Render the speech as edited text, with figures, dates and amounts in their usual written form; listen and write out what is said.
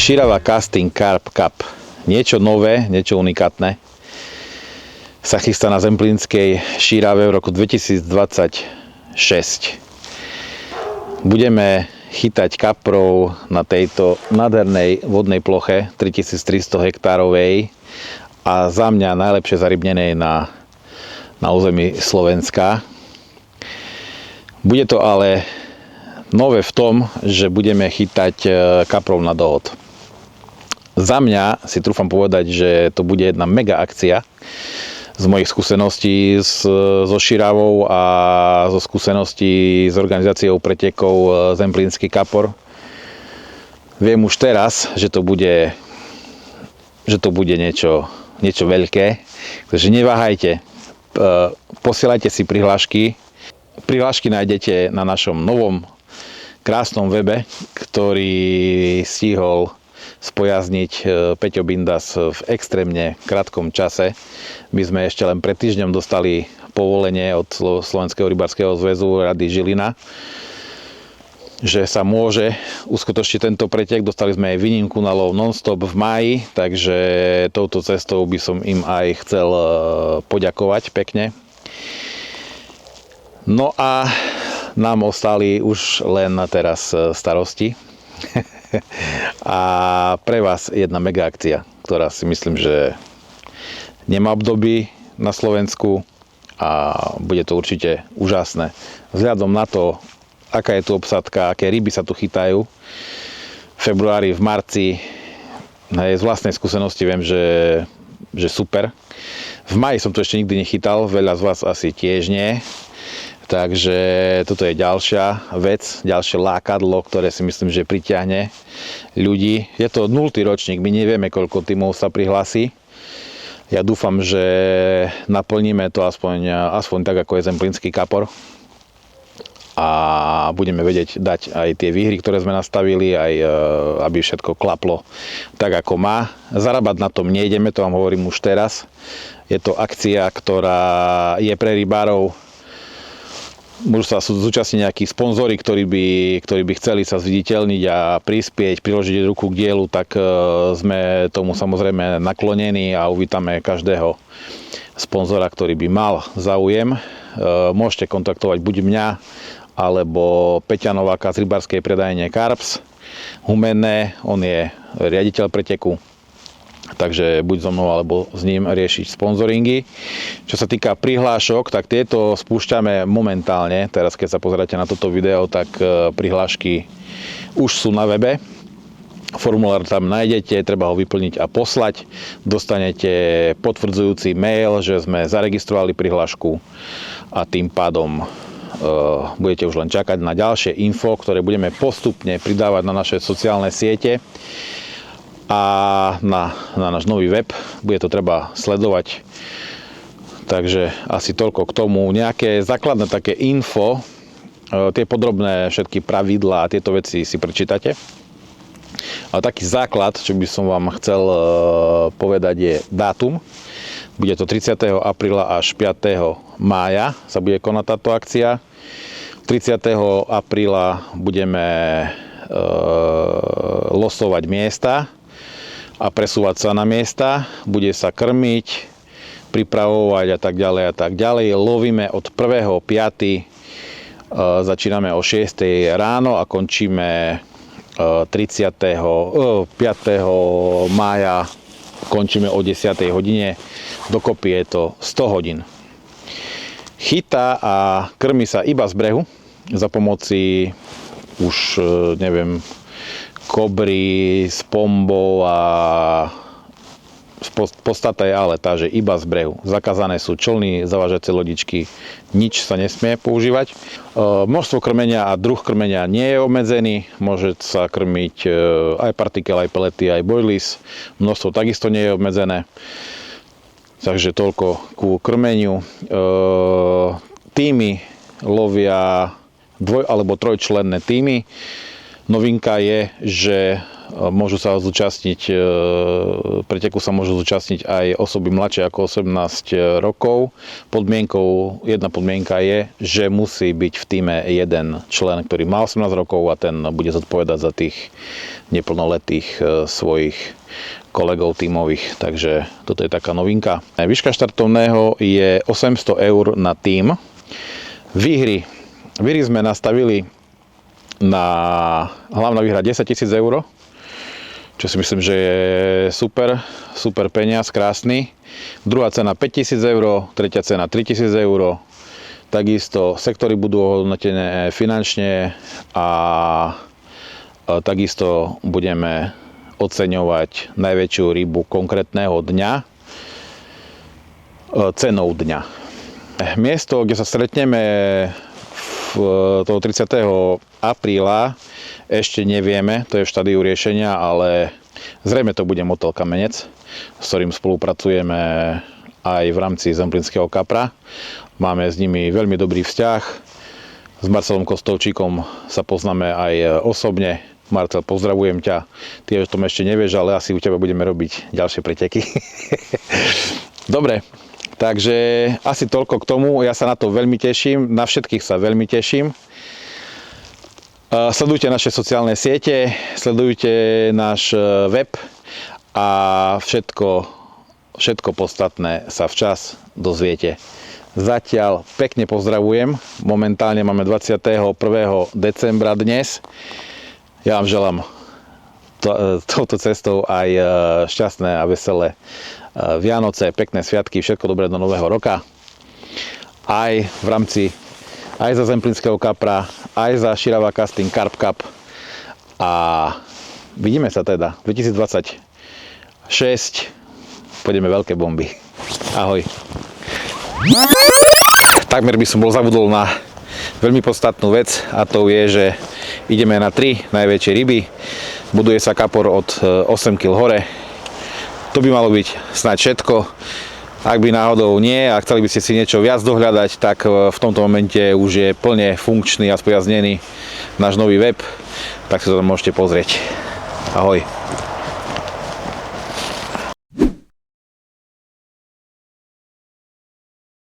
Širava Casting Carp Cup. Niečo nové, niečo unikátne sa chystá na Zemplínskej Šírave v roku 2026. Budeme chytať kaprov na tejto nádhernej vodnej ploche 3300 hektárovej a za mňa najlepšie zarybnenej na území Slovenska. Bude to ale nové v tom, že budeme chytať kaprov na dohod. Za mňa si trúfam povedať, že to bude jedna mega akcia z mojich skúseností so Širavou a zo skúseností s organizáciou pretekov Zemplínsky kapor. Viem už teraz, že to bude niečo veľké, takže neváhajte, posielajte si prihlášky. Prihlášky nájdete na našom novom krásnom webe, ktorý stihol spojazniť Peťo Bindas v extrémne krátkom čase. My sme ešte len pred týždňom dostali povolenie od Slovenského rybárskeho zväzu Rady Žilina, že sa môže uskutočniť tento pretek. Dostali sme aj výnimku na lov non-stop v máji, takže touto cestou by som im aj chcel poďakovať pekne. No a nám ostali už len teraz starosti. A pre vás jedna mega akcia, ktorá si myslím, že nemá období na Slovensku a bude to určite úžasné. Vzhľadom na to, aká je tu obsadka, aké ryby sa tu chytajú v februári, v marci, z vlastnej skúsenosti viem, že super. V maji som to ešte nikdy nechytal, veľa z vás asi tiež nie. Takže toto je ďalšia vec, ďalšie lákadlo, ktoré si myslím, že pritiahne ľudí. Je to 0. ročník, my nevieme, koľko tímov sa prihlási. Ja dúfam, že naplníme to aspoň tak, ako je Zemplínsky kapor. A budeme vedieť dať aj tie výhry, ktoré sme nastavili, aj aby všetko klaplo tak, ako má. Zarábať na tom nejdeme, to vám hovorím už teraz. Je to akcia, ktorá je pre rybárov. Môžu sa zúčastniť nejakí sponzori, ktorí by chceli sa zviditeľniť a prispieť, priložiť ruku k dielu, tak sme tomu samozrejme naklonení a uvítame každého sponzora, ktorý by mal záujem. Môžete kontaktovať buď mňa, alebo Peťa Nováka z rybárskej predajne Karps Humenné, on je riaditeľ preteku. Takže buď so mnou alebo s ním riešiť sponzoringy. Čo sa týka prihlášok, tak tieto spúšťame momentálne. Teraz keď sa pozeráte na toto video, tak prihlášky už sú na webe. Formulár tam nájdete, treba ho vyplniť a poslať. Dostanete potvrdzujúci mail, že sme zaregistrovali prihlášku a tým pádom budete už len čakať na ďalšie info, ktoré budeme postupne pridávať na naše sociálne siete a na náš nový web. Bude to treba sledovať. Takže asi toľko k tomu. Nejaké základné také info, tie podrobné všetky pravidlá a tieto veci si prečítate. A taký základ, čo by som vám chcel povedať, je dátum. Bude to 30. apríla až 5. mája sa bude konať táto akcia. 30. apríla budeme losovať miesta a presúvať sa na miesta, bude sa krmiť, pripravovať a tak ďalej a tak ďalej. Lovíme od 1.5. Začíname o 6. ráno a končíme 5. mája končíme o 10. hodine. Dokopy je to 100 hodín. Chytá a krmi sa iba z brehu za pomoci už neviem kobry, s pombou a podstata je ale tá, že iba z brehu. Zakázané sú člny, zavážacie lodičky, nič sa nesmie používať. Množstvo krmenia a druh krmenia nie je obmedzený, môže sa krmiť aj partikel, aj pelety, aj boilies. Množstvo takisto nie je obmedzené. Takže toľko ku krmeniu. Týmy lovia 2- alebo 3-členné týmy. Novinka je, že môžu sa zúčastniť, preteku sa môžu zúčastniť aj osoby mladšie ako 18 rokov. Jedna podmienka je, že musí byť v tíme jeden člen, ktorý má 18 rokov a ten bude zodpovedať za tých neplnoletých svojich kolegov tímových. Takže toto je taká novinka. Výška štartovného je 800 eur na tím. Výhry sme nastavili na hlavná výhra 10 000 eur, čo si myslím, že je super peniaz, krásny. Druhá cena 5 000 eur, tretia cena 3 000 eur. Takisto sektory budú ohodnotené finančne a takisto budeme oceňovať najväčšiu rybu konkrétneho dňa cenou dňa. Miesto, kde sa stretneme toho 30. apríla, ešte nevieme, to je v štádiu riešenia, ale zrejme to bude Motel Kamenec, s ktorým spolupracujeme aj v rámci Zemplínskeho kapra. Máme s nimi veľmi dobrý vzťah. S Marcelom Kostovčíkom sa poznáme aj osobne. Marcel, pozdravujem ťa. Ty o tom ešte nevieš, ale asi u teba budeme robiť ďalšie preteky. Dobre. Takže asi toľko k tomu, ja sa na to veľmi teším, na všetkých sa veľmi teším. Sledujte naše sociálne siete, sledujte náš web a všetko podstatné sa včas dozviete. Zatiaľ pekne pozdravujem, momentálne máme 21. decembra dnes. Ja vám želám touto cestou aj šťastné a veselé Vianoce, pekné sviatky, všetko dobré do nového roka. Aj v rámci, aj za Zemplínskeho kapra, aj za Širava Casting Carp Cup. A vidíme sa teda 2026. Pôjdeme veľké bomby. Ahoj. Takmer by som bol zabudol na veľmi podstatnú vec, a to je, že ideme na 3 najväčšie ryby. Buduje sa kapor od 8 kg hore. To by malo byť snáď všetko. Ak by náhodou nie a chceli by ste si niečo viac dohľadať, tak v tomto momente už je plne funkčný a spojaznený náš nový web, tak si to môžete pozrieť. Ahoj.